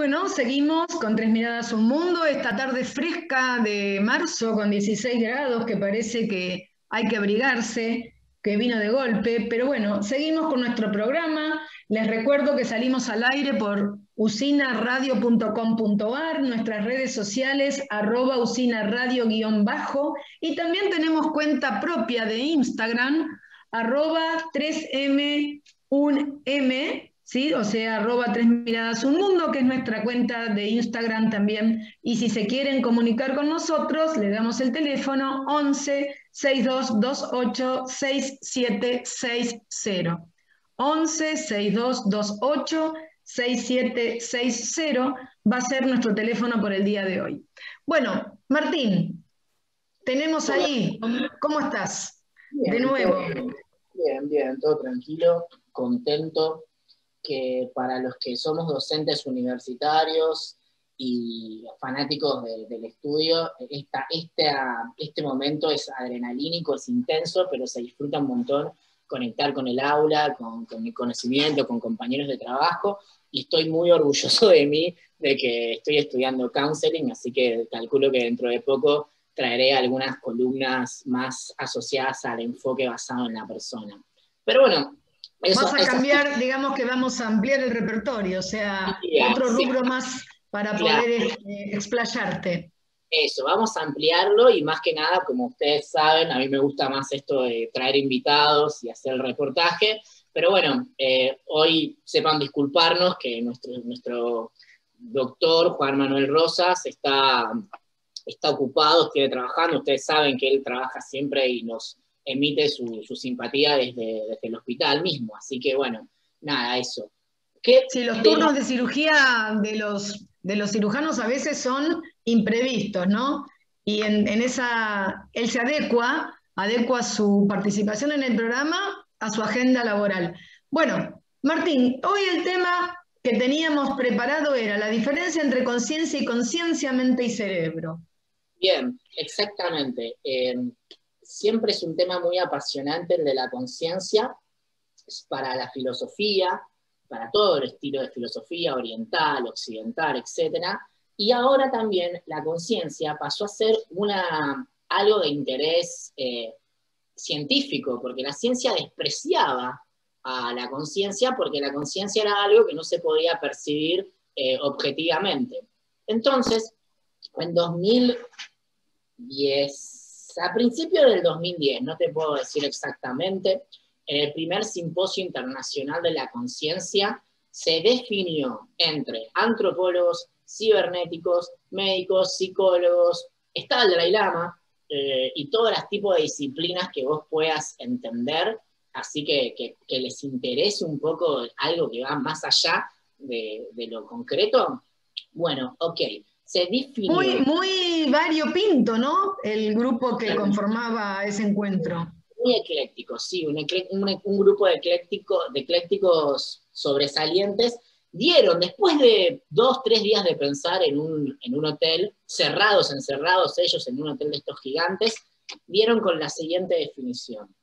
Bueno, seguimos con Tres Miradas a un Mundo, esta tarde fresca de marzo con 16 grados que parece que hay que abrigarse, que vino de golpe, pero bueno, seguimos con nuestro programa. Les recuerdo que salimos al aire por usinaradio.com.ar, nuestras redes sociales @usinaradio_ y también tenemos cuenta propia de Instagram, @3m1m. ¿Sí? O sea, @Tres Miradas un Mundo, que es nuestra cuenta de Instagram también. Y si se quieren comunicar con nosotros, le damos el teléfono 11 6228 6760. 11 6228 6760 va a ser nuestro teléfono por el día de hoy. Bueno, Martín, tenemos Hola, ahí, ¿cómo estás? De bien, nuevo. bien, todo tranquilo, contento, que para los que somos docentes universitarios y fanáticos del estudio, este momento es adrenalínico, es intenso, pero se disfruta un montón conectar con el aula, con mi conocimiento, con compañeros de trabajo, y estoy muy orgulloso de mí, de que estoy estudiando counseling, así que calculo que dentro de poco traeré algunas columnas más asociadas al enfoque basado en la persona. Pero bueno, Vas a cambiar, digamos que vamos a ampliar el repertorio, o sea, otro sí, rubro más para claro, poder explayarte. eso, vamos a ampliarlo y más que nada, como ustedes saben, a mí me gusta más esto de traer invitados y hacer el reportaje, pero bueno, hoy sepan disculparnos que nuestro doctor Juan Manuel Rosas está ocupado, sigue trabajando, ustedes saben que él trabaja siempre y nos emite su simpatía desde el hospital mismo, así que bueno, nada, eso. Sí, los turnos de cirugía de los cirujanos a veces son imprevistos, ¿no? Y en esa, él se adecua su participación en el programa a su agenda laboral. Bueno, Martín, hoy el tema que teníamos preparado era la diferencia entre conciencia y conciencia, mente y cerebro. Bien, exactamente. Siempre es un tema muy apasionante el de la conciencia, para la filosofía, para todo el estilo de filosofía oriental, occidental, etc. Y ahora también la conciencia pasó a ser algo de interés científico, porque la ciencia despreciaba a la conciencia, porque la conciencia era algo que no se podía percibir objetivamente. Entonces, en 2010, a principios del 2010, no te puedo decir exactamente, en el primer simposio internacional de la conciencia se definió entre antropólogos, cibernéticos, médicos, psicólogos, estaba el Dalai Lama, y todos los tipos de disciplinas que vos puedas entender, así que les interese un poco algo que va más allá de lo concreto. Bueno, ok, se definió. Muy variopinto, ¿no? El grupo que conformaba ese encuentro. Muy ecléctico, sí, un grupo de eclécticos sobresalientes, después de 2, 3 días de pensar en un hotel, encerrados ellos en un hotel de estos gigantes, dieron con la siguiente definición.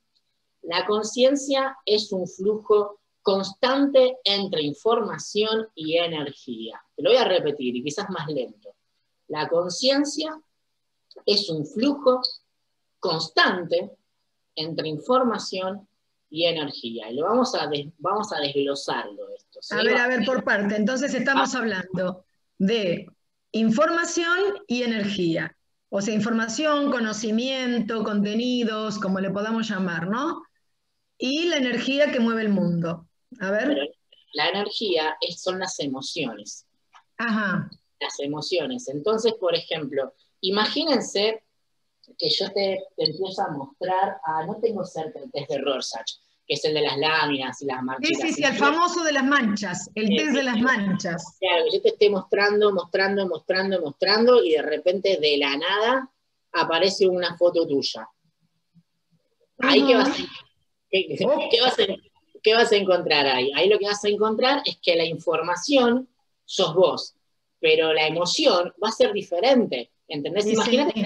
La conciencia es un flujo constante entre información y energía. Te lo voy a repetir, y quizás más lento. La conciencia es un flujo constante entre información y energía. Y vamos a desglosarlo esto. ¿Sí? A ver, por parte. Entonces estamos hablando de información y energía. O sea, información, conocimiento, contenidos, como le podamos llamar, ¿no? Y la energía que mueve el mundo. A Pero ver. la energía son las emociones. Ajá. Las emociones. Entonces, por ejemplo, imagínense que yo te empiezo a mostrar, no tengo cerca el test de Rorschach, que es el de las láminas y las marchitas. Sí, el famoso de las manchas, el test de las manchas. Claro, yo te esté mostrando, y de repente de la nada aparece una foto tuya. Ahí, ¿qué vas a encontrar ahí? Ahí lo que vas a encontrar es que la información sos vos, pero la emoción va a ser diferente. ¿Entendés? Sí, Imagínate sí.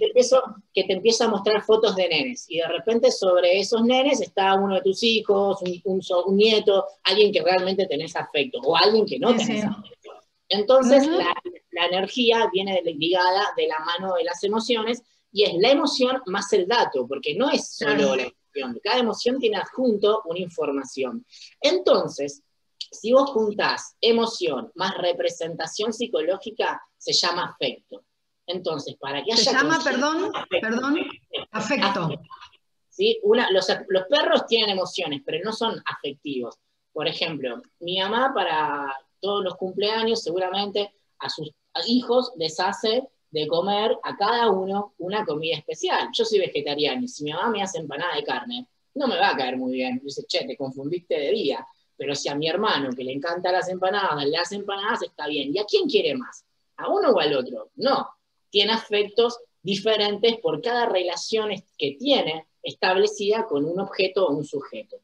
que te empiezo a mostrar fotos de nenes y de repente sobre esos nenes está uno de tus hijos, un nieto, alguien que realmente tenés afecto o alguien que no tenés afecto. Entonces, la energía viene ligada de la mano de las emociones, y es la emoción más el dato, porque no es solo la emoción. Cada emoción tiene adjunto una información. Entonces, si vos juntás emoción más representación psicológica, se llama afecto. Entonces, para que haya... Se llama, perdón, afecto. ¿Sí? Los perros tienen emociones, pero no son afectivos. Por ejemplo, mi mamá para todos los cumpleaños seguramente a sus hijos les hace de comer a cada uno una comida especial. Yo soy vegetariano y si mi mamá me hace empanada de carne, no me va a caer muy bien. Dice, che, te confundiste de día. Pero si a mi hermano, que le encantan las empanadas, le hace empanadas, está bien. ¿Y a quién quiere más? ¿A uno o al otro? No. Tiene afectos diferentes por cada relación que tiene establecida con un objeto o un sujeto.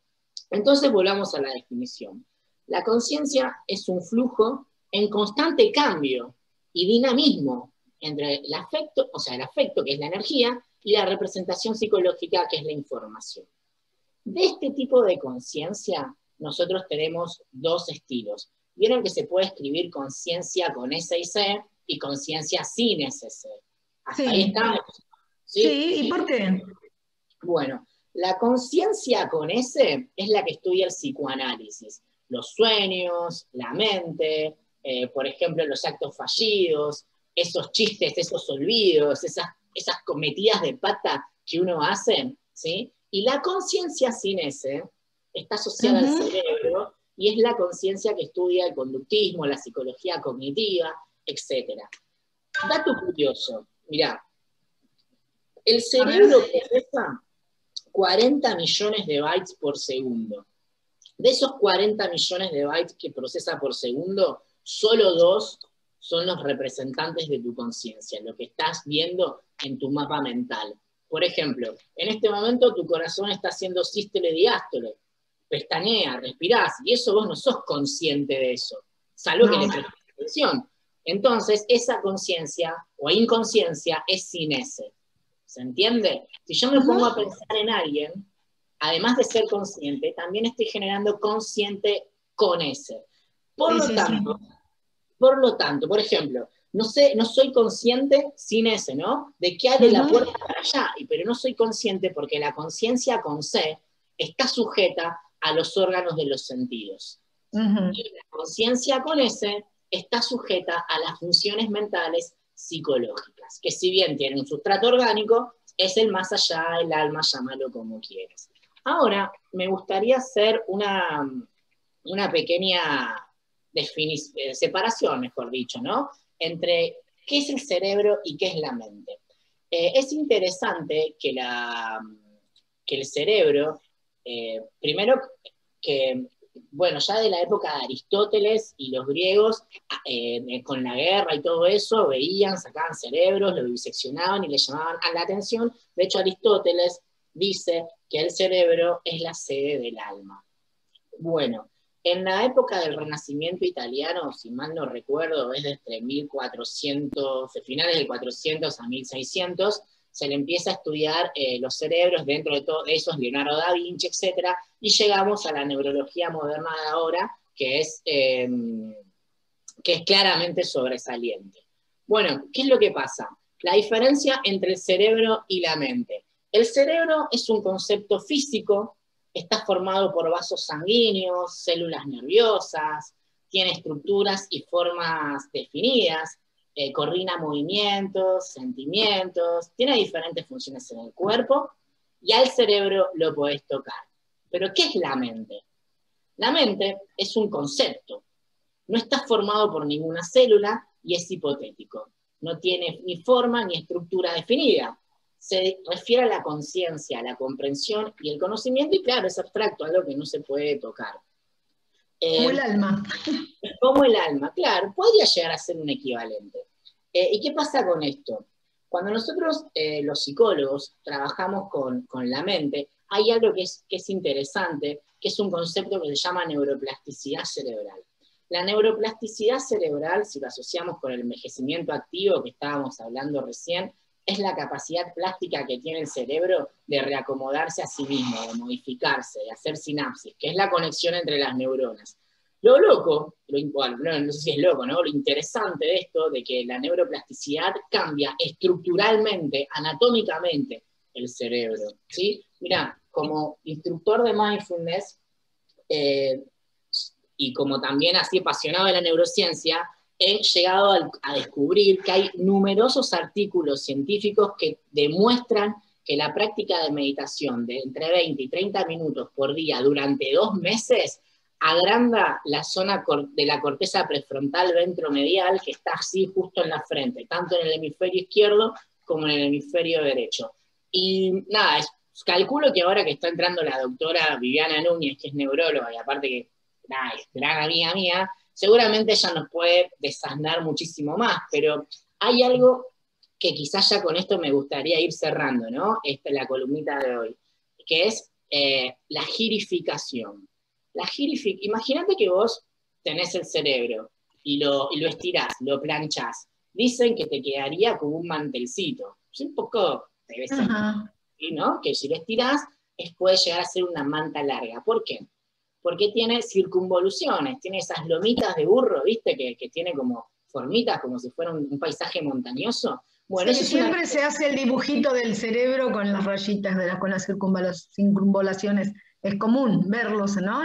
Entonces volvamos a la definición. La conciencia es un flujo en constante cambio y dinamismo entre el afecto, o sea, el afecto, que es la energía, y la representación psicológica, que es la información. De este tipo de conciencia, nosotros tenemos dos estilos. Vieron que se puede escribir conciencia con S y C y conciencia sin SC. Hasta ahí estamos. ¿Sí? Sí, ¿y por qué? Bueno, la conciencia con S es la que estudia el psicoanálisis. Los sueños, la mente, por ejemplo, los actos fallidos, esos chistes, esos olvidos, esas cometidas de pata que uno hace, ¿sí? Y la conciencia sin S está asociada al cerebro y es la conciencia que estudia el conductismo, la psicología cognitiva, etc. Dato curioso, mirá, el cerebro procesa 40 millones de bytes por segundo. De esos 40 millones de bytes que procesa por segundo, solo 2 son los representantes de tu conciencia, lo que estás viendo en tu mapa mental. Por ejemplo, en este momento tu corazón está haciendo sístole y diástole, pestañea, respirás, y eso vos no sos consciente de eso, salvo que le prestes atención. Entonces, esa conciencia o inconsciencia es sin S. ¿Se entiende? Si yo me pongo a pensar en alguien, además de ser consciente, también estoy generando consciente con S. Por lo tanto, por ejemplo, no soy consciente sin S, ¿no? De que abre la puerta para allá, pero no soy consciente porque la conciencia con C está sujeta a los órganos de los sentidos. Y la conciencia con S está sujeta a las funciones mentales psicológicas, que si bien tiene un sustrato orgánico, es el más allá, el alma, llámalo como quieras. Ahora, me gustaría hacer una pequeña separación, mejor dicho, ¿no? Entre qué es el cerebro y qué es la mente. Es interesante que el cerebro, primero que, bueno, ya de la época de Aristóteles y los griegos, con la guerra y todo eso, veían, sacaban cerebros, lo diseccionaban y le llamaban a la atención. De hecho, Aristóteles dice que el cerebro es la sede del alma. Bueno, en la época del Renacimiento italiano, si mal no recuerdo, es desde 1400, de finales del 400 a 1600, se le empieza a estudiar los cerebros, dentro de todo eso Leonardo da Vinci, etc. Y llegamos a la neurología moderna de ahora, que es claramente sobresaliente. Bueno, ¿qué es lo que pasa? La diferencia entre el cerebro y la mente. El cerebro es un concepto físico, está formado por vasos sanguíneos, células nerviosas, tiene estructuras y formas definidas, coordina movimientos, sentimientos, tiene diferentes funciones en el cuerpo, y al cerebro lo podés tocar. Pero ¿qué es la mente? La mente es un concepto, no está formado por ninguna célula y es hipotético, no tiene ni forma ni estructura definida. Se refiere a la conciencia, a la comprensión y el conocimiento, y claro, es abstracto, algo que no se puede tocar. Como el alma. Como el alma, claro, podría llegar a ser un equivalente. ¿Y qué pasa con esto? Cuando nosotros, los psicólogos, trabajamos con la mente, hay algo que es interesante, que es un concepto que se llama neuroplasticidad cerebral. La neuroplasticidad cerebral, si lo asociamos con el envejecimiento activo que estábamos hablando recién, es la capacidad plástica que tiene el cerebro de reacomodarse a sí mismo, de modificarse, de hacer sinapsis, que es la conexión entre las neuronas. Lo loco, bueno, no sé si es loco, ¿no? Lo interesante de esto, de que la neuroplasticidad cambia estructuralmente, anatómicamente, el cerebro, ¿sí? Mira, como instructor de mindfulness, eh, y como también así apasionado de la neurociencia, he llegado a descubrir que hay numerosos artículos científicos que demuestran que la práctica de meditación de entre 20 y 30 minutos por día durante 2 meses agranda la zona de la corteza prefrontal ventromedial que está así justo en la frente, tanto en el hemisferio izquierdo como en el hemisferio derecho. Y nada, calculo que ahora que está entrando la doctora Viviana Núñez, que es neuróloga, y aparte que nada, es gran amiga mía, seguramente ella nos puede desasnar muchísimo más, pero hay algo que quizás ya con esto me gustaría ir cerrando, ¿no? Esta es la columnita de hoy, que es la girificación. Imagínate que vos tenés el cerebro y lo estirás, lo planchás. Dicen que te quedaría como un mantelcito. Es un poco, debe ser, ¿no? Que si lo estirás, puede llegar a ser una manta larga. ¿Por qué? Porque tiene circunvoluciones, tiene esas lomitas de burro, ¿viste? Que tiene como formitas, como si fuera un paisaje montañoso. Bueno, sí, siempre se hace el dibujito del cerebro con las rayitas, con las circunvolaciones. Es común verlos, ¿no?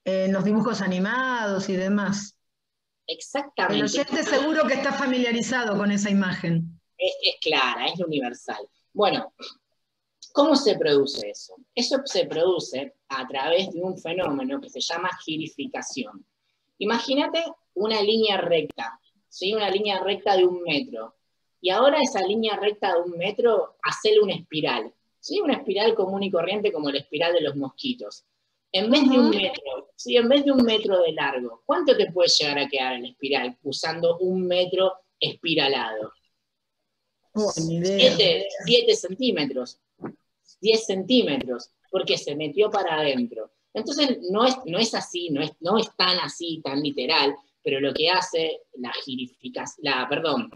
En los dibujos animados y demás. Exactamente. El oyente seguro que está familiarizado con esa imagen. Es clara, es universal. Bueno, ¿cómo se produce eso? Eso se produce a través de un fenómeno que se llama girificación. Imagínate una línea recta, ¿sí? Una línea recta de 1 metro. Y ahora esa línea recta de 1 metro, hacele una espiral, ¿sí? Una espiral común y corriente como la espiral de los mosquitos. En vez de 1 metro, ¿sí? En vez de 1 metro de largo, ¿cuánto te puede llegar a quedar en la espiral usando 1 metro espiralado? 7 centímetros, 10 centímetros, porque se metió para adentro. Entonces no es así, no es tan así, tan literal, pero lo que hace la girificación,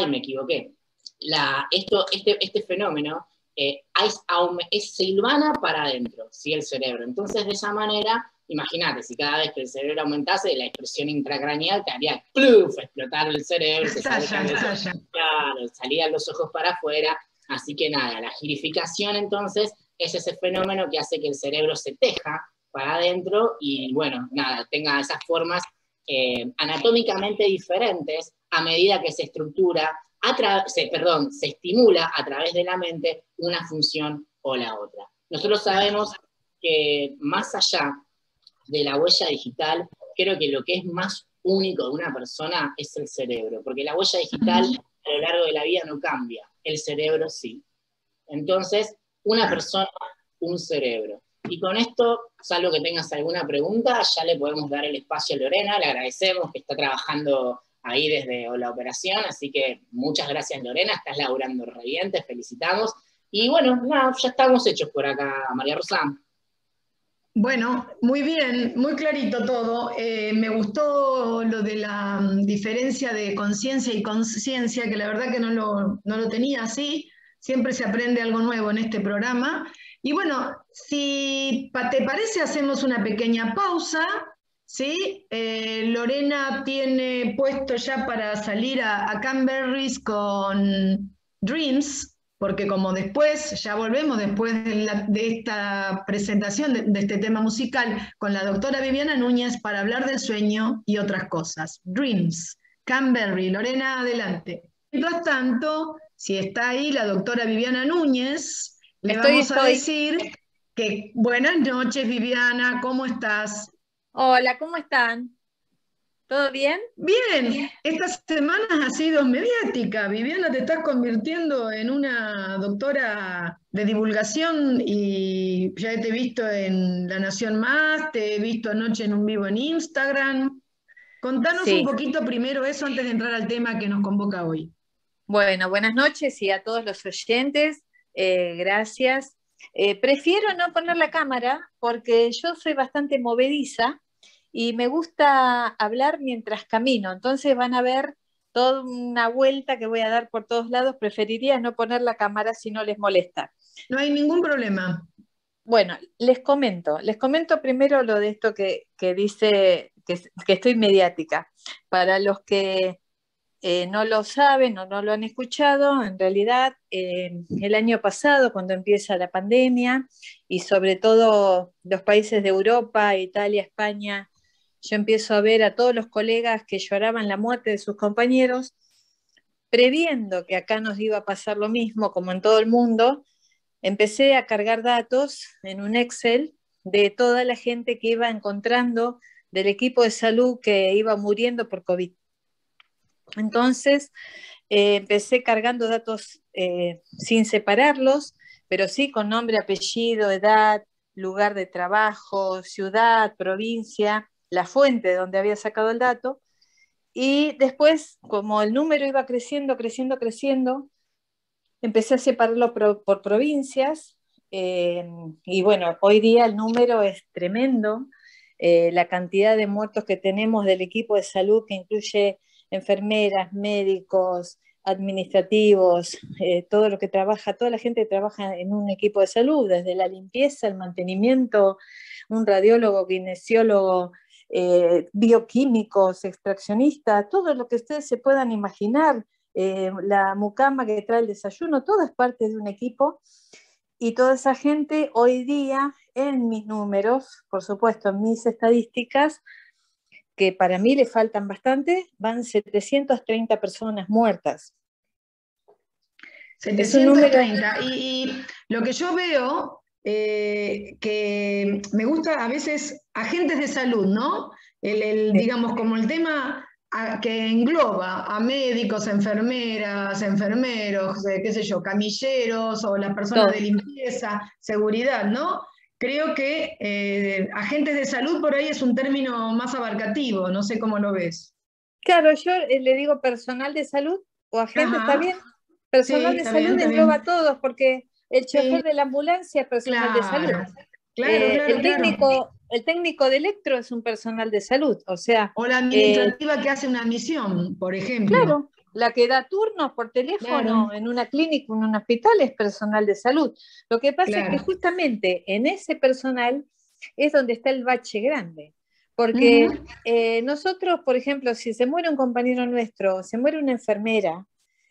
me equivoqué. Este fenómeno se hilvana para adentro, ¿sí? El cerebro. Entonces, de esa manera, imagínate, si cada vez que el cerebro aumentase, la expresión intracraneal te haría ¡pluf! Explotar el cerebro, salían los ojos para afuera. Así que nada, la girificación entonces es ese fenómeno que hace que el cerebro se teja para adentro y bueno, nada, tenga esas formas anatómicamente diferentes a medida que se estructura, se estimula a través de la mente una función o la otra. Nosotros sabemos que más allá de la huella digital, creo que lo que es más único de una persona es el cerebro, porque la huella digital a lo largo de la vida no cambia, el cerebro sí. Entonces, una persona, un cerebro. Y con esto, salvo que tengas alguna pregunta, ya le podemos dar el espacio a Lorena, le agradecemos que está trabajando ahí desde la operación, así que muchas gracias Lorena, estás laburando re bien, te felicitamos. Y bueno, nada, ya estamos hechos por acá, María Rosa. Bueno, muy bien, muy clarito todo. Me gustó lo de la diferencia de conciencia y conciencia, que la verdad que no lo tenía así. Siempre se aprende algo nuevo en este programa. Y bueno, si te parece, hacemos una pequeña pausa, ¿sí? Lorena tiene puesto ya para salir a Canberries con Dreams, porque como después, ya volvemos después de esta presentación de este tema musical con la doctora Viviana Núñez para hablar del sueño y otras cosas. Dreams, Canberry, Lorena, adelante. Mientras tanto, si está ahí la doctora Viviana Núñez, le vamos a decir que buenas noches, Viviana, ¿cómo estás? Hola, ¿cómo están? ¿Todo bien? Bien, estas semanas ha sido mediática. Viviana, te estás convirtiendo en una doctora de divulgación y ya te he visto en La Nación Más, te he visto anoche en un vivo en Instagram. Contanos un poquito primero eso antes de entrar al tema que nos convoca hoy. Bueno, buenas noches y a todos los oyentes, gracias. Prefiero no poner la cámara porque yo soy bastante movediza y me gusta hablar mientras camino, entonces van a ver toda una vuelta que voy a dar por todos lados. Preferiría no poner la cámara si no les molesta. No hay ningún problema. Bueno, les comento primero lo de esto que dice que estoy mediática. Para los que no lo saben o no lo han escuchado, en realidad el año pasado, cuando empieza la pandemia, y sobre todo los países de Europa, Italia, España, yo empiezo a ver a todos los colegas que lloraban la muerte de sus compañeros, previendo que acá nos iba a pasar lo mismo, como en todo el mundo. Empecé a cargar datos en un Excel de toda la gente que iba encontrando del equipo de salud que iba muriendo por COVID. Entonces, empecé cargando datos sin separarlos, pero sí con nombre, apellido, edad, lugar de trabajo, ciudad, provincia, la fuente de donde había sacado el dato. Y después, como el número iba creciendo, creciendo, creciendo, empecé a separarlo por provincias, y bueno, hoy día el número es tremendo. La cantidad de muertos que tenemos del equipo de salud, que incluye enfermeras, médicos, administrativos, todo lo que trabaja, toda la gente que trabaja en un equipo de salud, desde la limpieza, el mantenimiento, un radiólogo, kinesiólogo, bioquímicos, extraccionistas, todo lo que ustedes se puedan imaginar, la mucama que trae el desayuno, todo es parte de un equipo. Y toda esa gente hoy día, en mis números, por supuesto, en mis estadísticas, que para mí le faltan bastante, van 730 personas muertas. 730. Y lo que yo veo, que me gusta a veces agentes de salud, ¿no? Digamos, como el tema que engloba a médicos, enfermeras, enfermeros, qué sé yo, camilleros o las personas de limpieza, seguridad, ¿no? Creo que agentes de salud por ahí es un término más abarcativo, no sé cómo lo ves. Claro, yo le digo personal de salud o agente, ¿está bien? Personal Sí, de está salud bien, está engloba bien. a todos, porque el chofer Sí, de la ambulancia es personal de salud. Claro. El técnico de electro es un personal de salud, o sea, O la administrativa que hace una admisión, por ejemplo. claro, la que da turnos por teléfono Claro, en una clínica, en un hospital, es personal de salud. Lo que pasa es que claro. justamente en ese personal es donde está el bache grande. Porque Ujú. nosotros, por ejemplo, si se muere un compañero nuestro, se muere una enfermera,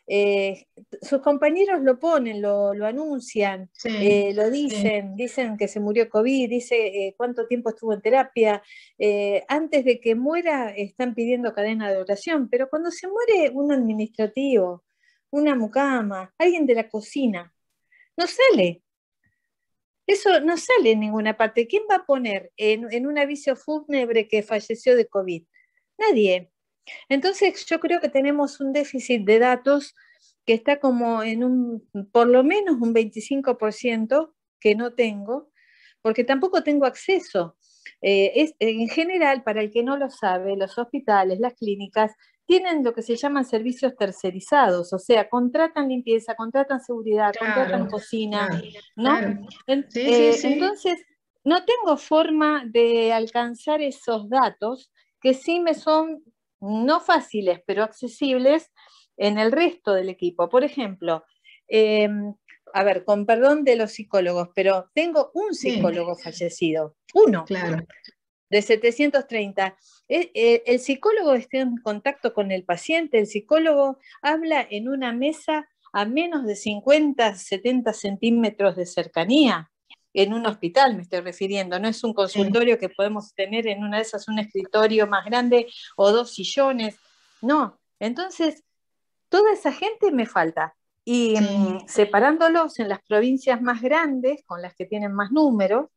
eh, sus compañeros lo ponen, lo anuncian, Sí, lo sí, dicen que se murió COVID, dice cuánto tiempo estuvo en terapia. Antes de que muera están pidiendo cadena de oración, pero cuando se muere un administrativo, una mucama, alguien de la cocina, no sale. Eso no sale en ninguna parte. ¿Quién va a poner en un aviso fúnebre que falleció de COVID? Nadie. Entonces yo creo que tenemos un déficit de datos que está como en por lo menos un 25% que no tengo, porque tampoco tengo acceso. En general, para el que no lo sabe, los hospitales, las clínicas, tienen lo que se llaman servicios tercerizados, o sea, contratan limpieza, contratan seguridad, contratan claro, cocina, claro, ¿no? claro. Sí. Entonces, no tengo forma de alcanzar esos datos que sí me son no fáciles, pero accesibles en el resto del equipo. Por ejemplo, eh, a ver, con perdón de los psicólogos, pero tengo un Sí, psicólogo fallecido, uno, claro. de 730. El psicólogo está en contacto con el paciente, el psicólogo habla en una mesa a menos de 50, 70 centímetros de cercanía. En un hospital me estoy refiriendo, no es un Sí, consultorio que podemos tener en una de esas, un escritorio más grande o dos sillones. No, entonces toda esa gente me falta. Y sí, separándolos en las provincias más grandes, con las que tienen más números,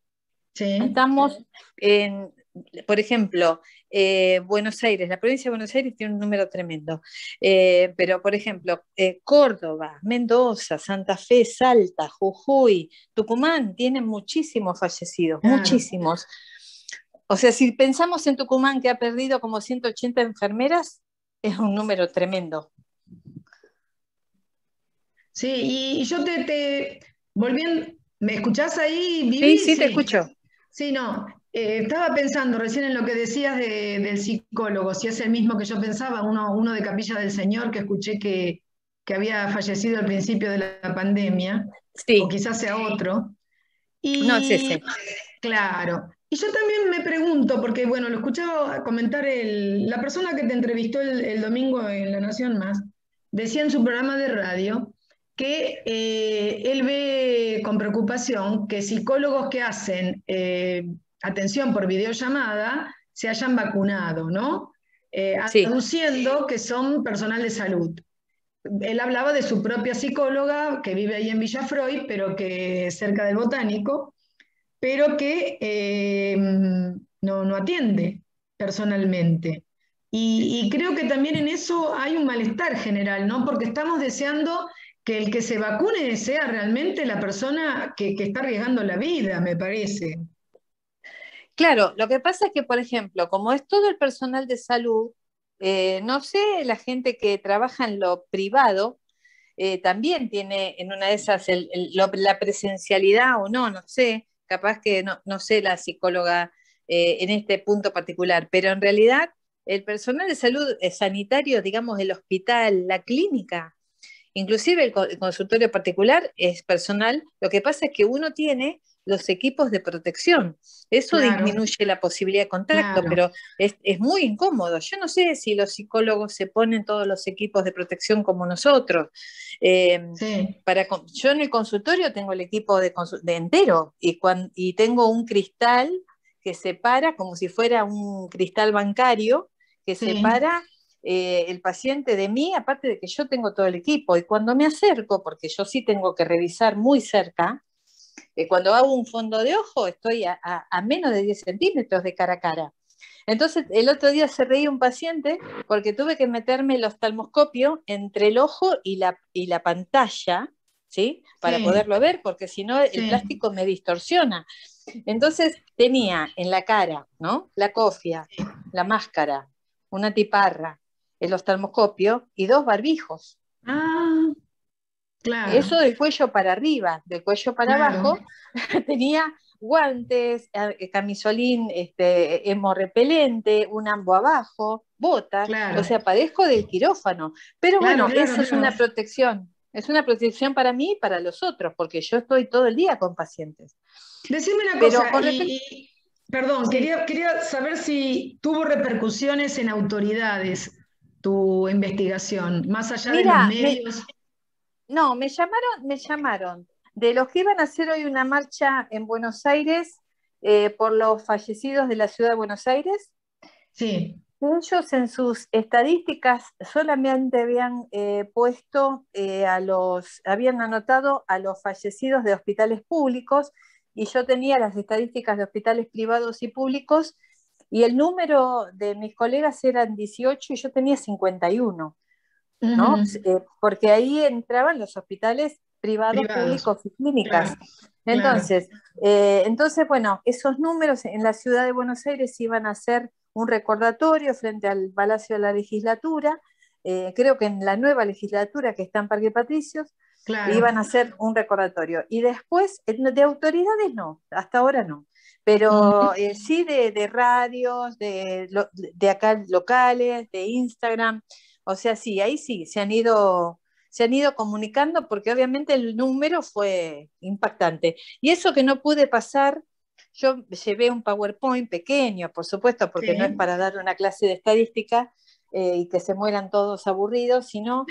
sí. estamos en, por ejemplo, Buenos Aires, la provincia de Buenos Aires tiene un número tremendo, pero por ejemplo, Córdoba, Mendoza, Santa Fe, Salta, Jujuy, Tucumán tienen muchísimos fallecidos, Claro. muchísimos. O sea, si pensamos en Tucumán que ha perdido como 180 enfermeras, es un número tremendo. Sí, y yo te volviendo, ¿me escuchás ahí, Sí, Vivi? sí, te Sí. escucho. Sí, no. Estaba pensando recién en lo que decías del psicólogo, si es el mismo que yo pensaba, uno de Capilla del Señor que escuché que había fallecido al principio de la pandemia, o Sí, quizás sea otro. No es Y ese. claro, y yo también me pregunto, porque bueno, lo escuchaba comentar la persona que te entrevistó el domingo en La Nación Más, decía en su programa de radio que él ve con preocupación que psicólogos que hacen atención por videollamada se hayan vacunado, ¿no? Sí, Aduciendo que son personal de salud. Él hablaba de su propia psicóloga que vive ahí en Villa Freud, pero que cerca del Botánico, pero que no atiende personalmente. Y creo que también en eso hay un malestar general, ¿no? Porque estamos deseando que el que se vacune sea realmente la persona que está arriesgando la vida, me parece. claro, lo que pasa es que, por ejemplo, como es todo el personal de salud, no sé, la gente que trabaja en lo privado también tiene en una de esas la presencialidad o no, no sé, capaz que no, no sé la psicóloga en este punto particular, pero en realidad el personal de salud sanitario, digamos, el hospital, la clínica, inclusive el consultorio particular es personal, lo que pasa es que uno tiene los equipos de protección. Eso Claro, disminuye la posibilidad de contacto, claro. pero es muy incómodo. Yo no sé si los psicólogos se ponen todos los equipos de protección como nosotros. Eh, Sí, yo en el consultorio tengo el equipo de entero y tengo un cristal que separa como si fuera un cristal bancario que sí. separa el paciente de mí, aparte de que yo tengo todo el equipo. Y cuando me acerco, porque yo sí tengo que revisar muy cerca, cuando hago un fondo de ojo estoy a menos de 10 centímetros de cara a cara. Entonces, el otro día se reía un paciente porque tuve que meterme el oftalmoscopio entre el ojo y la pantalla, ¿sí? Para Sí, poderlo ver, porque si no el sí, plástico me distorsiona. Entonces, tenía en la cara, ¿no? La cofia, la máscara, una antiparra, el oftalmoscopio y dos barbijos. ah, Eso claro, del cuello para arriba, del cuello para claro, abajo, tenía guantes, camisolín hemorrepelente, un ambo abajo, botas, o claro, sea, padezco del quirófano. Pero claro, bueno, claro, eso claro. es una protección para mí y para los otros, porque yo estoy todo el día con pacientes. Decime una Pero cosa, con respecto, perdón, sí, quería saber si tuvo repercusiones en autoridades tu investigación, más allá de los mira, medios. no, me llamaron de los que iban a hacer hoy una marcha en Buenos Aires por los fallecidos de la ciudad de Buenos Aires. Sí, Ellos en sus estadísticas solamente habían puesto habían anotado a los fallecidos de hospitales públicos y yo tenía las estadísticas de hospitales privados y públicos y el número de mis colegas eran 18 y yo tenía 51, ¿no? ujú, Porque ahí entraban los hospitales privados, privados, públicos y clínicas. claro, claro. Entonces, bueno, esos números en la ciudad de Buenos Aires iban a ser un recordatorio frente al Palacio de la Legislatura, creo que en la nueva legislatura que está en Parque Patricios, Claro. iban a hacer un recordatorio. Y después, de autoridades no, hasta ahora no, pero Ujú. sí de radios, de acá locales, de Instagram, o sea, sí, ahí sí, se han ido comunicando porque obviamente el número fue impactante. Y eso que no pude pasar, yo llevé un PowerPoint pequeño, por supuesto, porque no es Sí, para dar una clase de estadística y que se mueran todos aburridos, sino,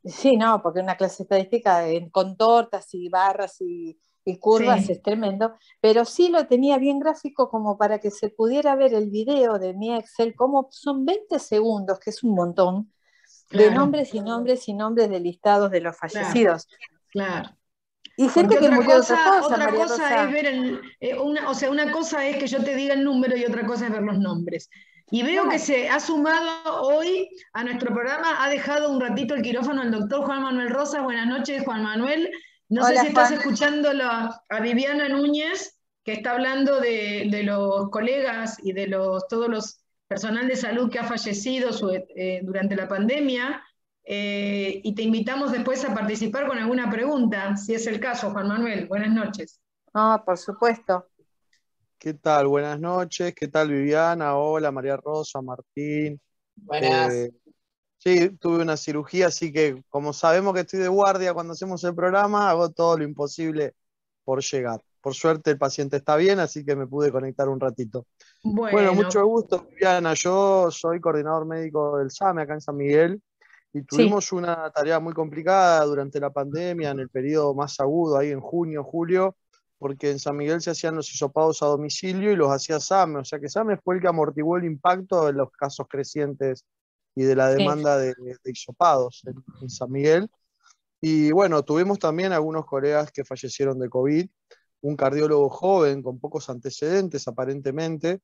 sí, no, porque una clase de estadística con tortas y barras y curvas sí, es tremendo, pero sí lo tenía bien gráfico como para que se pudiera ver el video de mi Excel, como son 20 segundos, que es un montón, de claro, nombres y nombres y nombres de listados de los claro, fallecidos. claro. Y Porque gente que murió de otra cosa, otra María cosa es Rosa. ver o sea, una cosa es que yo te diga el número y otra cosa es ver los nombres. Y veo que Claro. se ha sumado hoy a nuestro programa, ha dejado un ratito el quirófano el doctor Juan Manuel Rosas. Buenas noches, Juan Manuel. No sé si Hola, estás Juan. escuchando a Viviana Núñez, que está hablando de los colegas y de todos los personal de salud que ha fallecido durante la pandemia. Y te invitamos después a participar con alguna pregunta, si es el caso, Juan Manuel. Buenas noches. No, por supuesto. ¿Qué tal? Buenas noches. ¿Qué tal, Viviana? Hola, María Rosa, Martín. Buenas. Eh, sí, tuve una cirugía, así que como sabemos que estoy de guardia cuando hacemos el programa, hago todo lo imposible por llegar. por suerte el paciente está bien, así que me pude conectar un ratito. Bueno, mucho Bueno, gusto, Viviana. Yo soy coordinador médico del SAME acá en San Miguel y Sí, tuvimos una tarea muy complicada durante la pandemia, en el periodo más agudo, ahí en junio, julio, porque en San Miguel se hacían los hisopados a domicilio y los hacía SAME, o sea que SAME fue el que amortiguó el impacto de los casos crecientes y de la sí. demanda de hisopados en San Miguel. Y bueno, tuvimos también algunos colegas que fallecieron de COVID, un cardiólogo joven con pocos antecedentes aparentemente,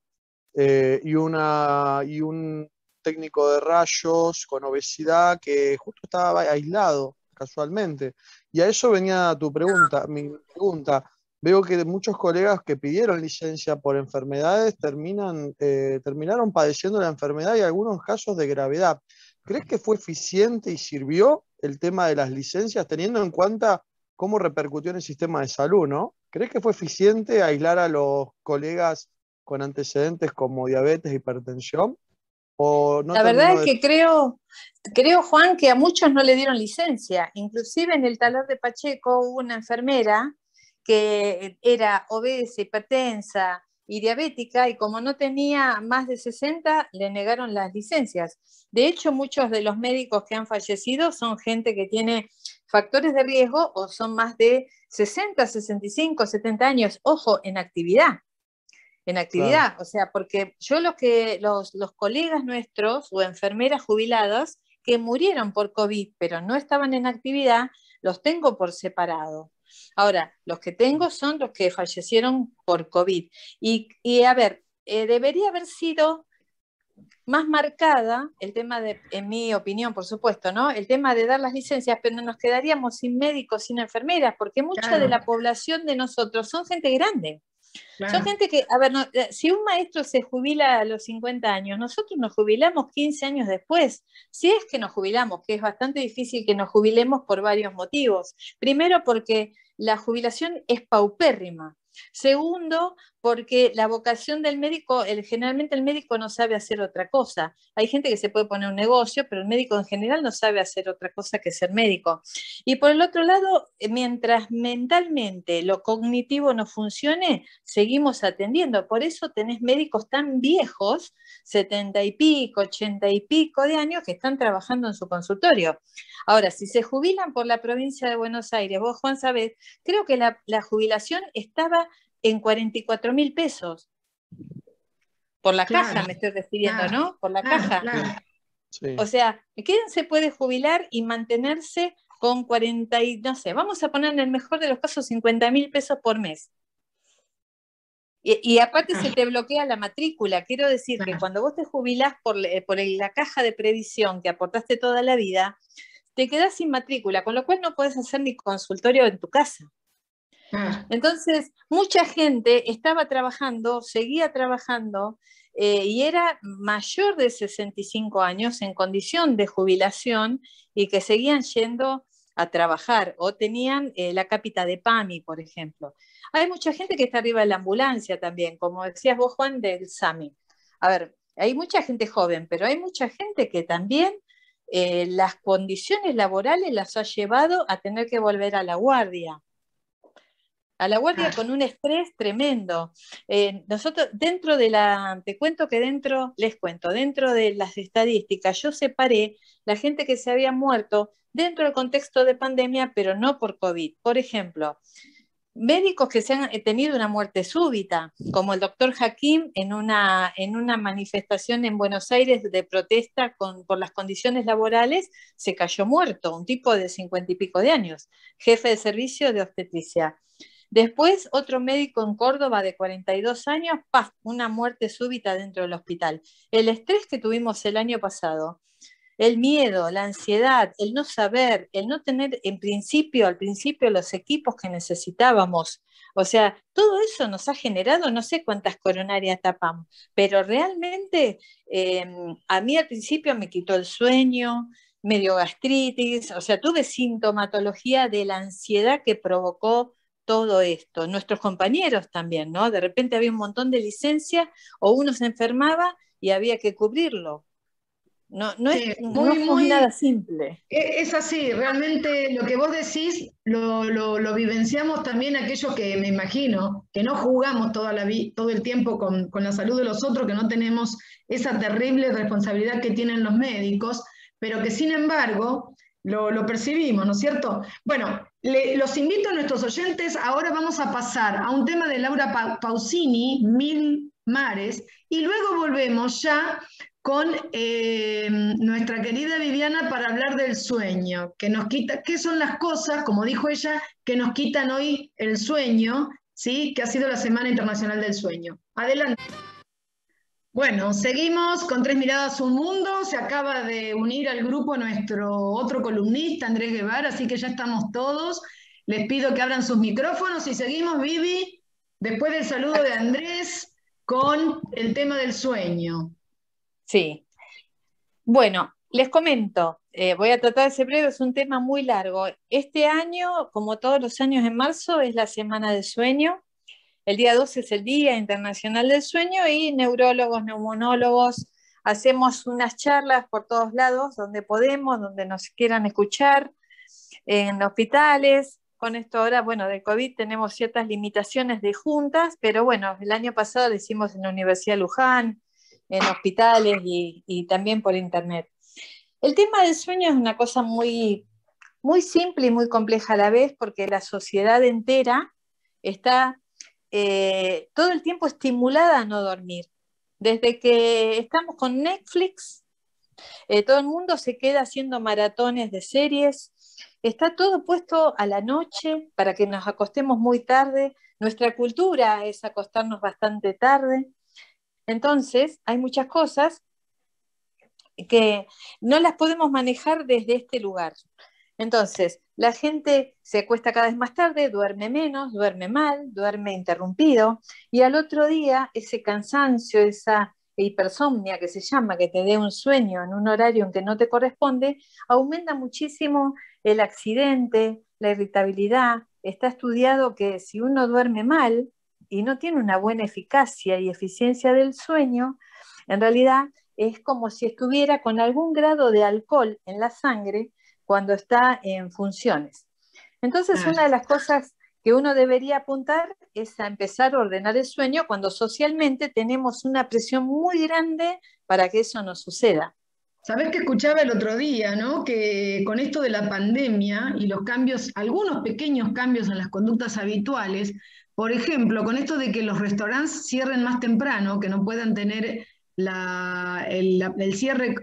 y un técnico de rayos con obesidad que justo estaba aislado casualmente. Y a eso venía tu pregunta, mi pregunta. Veo que muchos colegas que pidieron licencia por enfermedades terminaron padeciendo la enfermedad y algunos casos de gravedad. ¿Crees que fue eficiente y sirvió el tema de las licencias, teniendo en cuenta cómo repercutió en el sistema de salud, ¿no? ¿Crees que fue eficiente aislar a los colegas con antecedentes como diabetes, hipertensión? ¿O no La verdad terminó es de... que creo, Juan, que a muchos no le dieron licencia. Inclusive en el taller de Pacheco hubo una enfermera que era obesa, hipertensa y diabética, y como no tenía más de 60, le negaron las licencias. De hecho, muchos de los médicos que han fallecido son gente que tiene factores de riesgo o son más de 60, 65, 70 años, ojo, en Claro, actividad, o sea, porque yo los colegas nuestros o enfermeras jubiladas que murieron por COVID, pero no estaban en actividad, los tengo por separado. Ahora, los que tengo son los que fallecieron por COVID. Y a ver, debería haber sido más marcada el tema de, en mi opinión, por supuesto, ¿no? El tema de dar las licencias, pero nos quedaríamos sin médicos, sin enfermeras, porque mucha de claro, la población de nosotros son gente grande. Son claro. gente que, a ver, no, si un maestro se jubila a los 50 años, nosotros nos jubilamos 15 años después. Si es que nos jubilamos, que es bastante difícil que nos jubilemos por varios motivos. Primero, porque la jubilación es paupérrima. Segundo, porque la vocación del médico, generalmente el médico no sabe hacer otra cosa. Hay gente que se puede poner un negocio, pero el médico en general no sabe hacer otra cosa que ser médico. Y por el otro lado, mientras mentalmente lo cognitivo no funcione, seguimos atendiendo. Por eso tenés médicos tan viejos, 70 y pico, 80 y pico de años, que están trabajando en su consultorio. Ahora, si se jubilan por la provincia de Buenos Aires, vos, Juan, sabés, creo que la jubilación estaba en 44.000 pesos. Por la caja Claro, me estoy refiriendo, claro, ¿no? Por la claro, caja. sí, claro. sí. O sea, ¿quién se puede jubilar y mantenerse con 40 y, no sé, vamos a poner en el mejor de los casos 50.000 pesos por mes? Y aparte se Claro, te bloquea la matrícula. Quiero decir que claro. cuando vos te jubilás por la caja de previsión que aportaste toda la vida, te quedás sin matrícula, con lo cual no puedes hacer ni consultorio en tu casa. Claro. Entonces, mucha gente estaba trabajando, seguía trabajando, y era mayor de 65 años en condición de jubilación y que seguían yendo a trabajar o tenían la cápita de PAMI, por ejemplo. Hay mucha gente que está arriba de la ambulancia también, como decías vos, Juan, del SAMI. A ver, hay mucha gente joven, pero hay mucha gente que también las condiciones laborales las ha llevado a tener que volver a la guardia Claro. con un estrés tremendo. Nosotros, te cuento que les cuento, dentro de las estadísticas, yo separé la gente que se había muerto dentro del contexto de pandemia, pero no por COVID. Por ejemplo, médicos que se han tenido una muerte súbita, como el doctor Hakim en una manifestación en Buenos Aires de protesta por las condiciones laborales, se cayó muerto, un tipo de 50 y pico de años, jefe de servicio de obstetricia. Después, otro médico en Córdoba de 42 años, ¡paf! Una muerte súbita dentro del hospital. El estrés que tuvimos el año pasado, el miedo, la ansiedad, el no saber, el no tener al principio los equipos que necesitábamos. O sea, todo eso nos ha generado, no sé cuántas coronarias tapamos, pero realmente eh, a mí al principio me quitó el sueño, me dio gastritis, o sea, tuve sintomatología de la ansiedad que provocó todo esto. Nuestros compañeros también, ¿no? De repente había un montón de licencias o uno se enfermaba y había que cubrirlo. No Sí, no fue nada simple. Es así, realmente lo que vos decís lo vivenciamos también aquellos que me imagino, que no jugamos todo el tiempo con la salud de los otros, que no tenemos esa terrible responsabilidad que tienen los médicos, pero que sin embargo lo percibimos, ¿no es cierto? Bueno, los invito a nuestros oyentes, ahora vamos a pasar a un tema de Laura Pausini, Mil Mares, y luego volvemos ya con nuestra querida Viviana para hablar del sueño, que nos quita, qué son las cosas, como dijo ella, que nos quitan hoy el sueño, ¿sí? Que ha sido la Semana Internacional del Sueño. Adelante. Bueno, seguimos con Tres Miradas un Mundo. Se acaba de unir al grupo nuestro otro columnista, Andrés Guevara, así que ya estamos todos. Les pido que abran sus micrófonos y seguimos, Vivi, después del saludo de Andrés, con el tema del sueño. Sí. Bueno, les comento, voy a tratar de ser breve, es un tema muy largo. Este año, como todos los años en marzo, es la Semana del Sueño. El día 12 es el Día Internacional del Sueño y neurólogos, neumonólogos, hacemos unas charlas por todos lados, donde podemos, donde nos quieran escuchar, en hospitales. Con esto ahora, bueno, del COVID tenemos ciertas limitaciones de juntas, pero bueno, el año pasado lo hicimos en la Universidad de Luján, en hospitales y también por internet. El tema del sueño es una cosa muy, muy simple y muy compleja a la vez, porque la sociedad entera está todo el tiempo estimulada a no dormir. Desde que estamos con Netflix, todo el mundo se queda haciendo maratones de series, está todo puesto a la noche para que nos acostemos muy tarde, nuestra cultura es acostarnos bastante tarde, entonces hay muchas cosas que no las podemos manejar desde este lugar. Entonces, la gente se acuesta cada vez más tarde, duerme menos, duerme mal, duerme interrumpido, y al otro día ese cansancio, esa hipersomnia que se llama, que te dé un sueño en un horario en que no te corresponde, aumenta muchísimo el accidente, la irritabilidad. Está estudiado que si uno duerme mal y no tiene una buena eficacia y eficiencia del sueño, en realidad es como si estuviera con algún grado de alcohol en la sangre cuando está en funciones. Entonces, una de las cosas que uno debería apuntar es a empezar a ordenar el sueño cuando socialmente tenemos una presión muy grande para que eso no suceda. Sabés que escuchaba el otro día, ¿no? Que con esto de la pandemia y los cambios, algunos pequeños cambios en las conductas habituales, por ejemplo, con esto de que los restaurantes cierren más temprano, que no puedan tener el cierre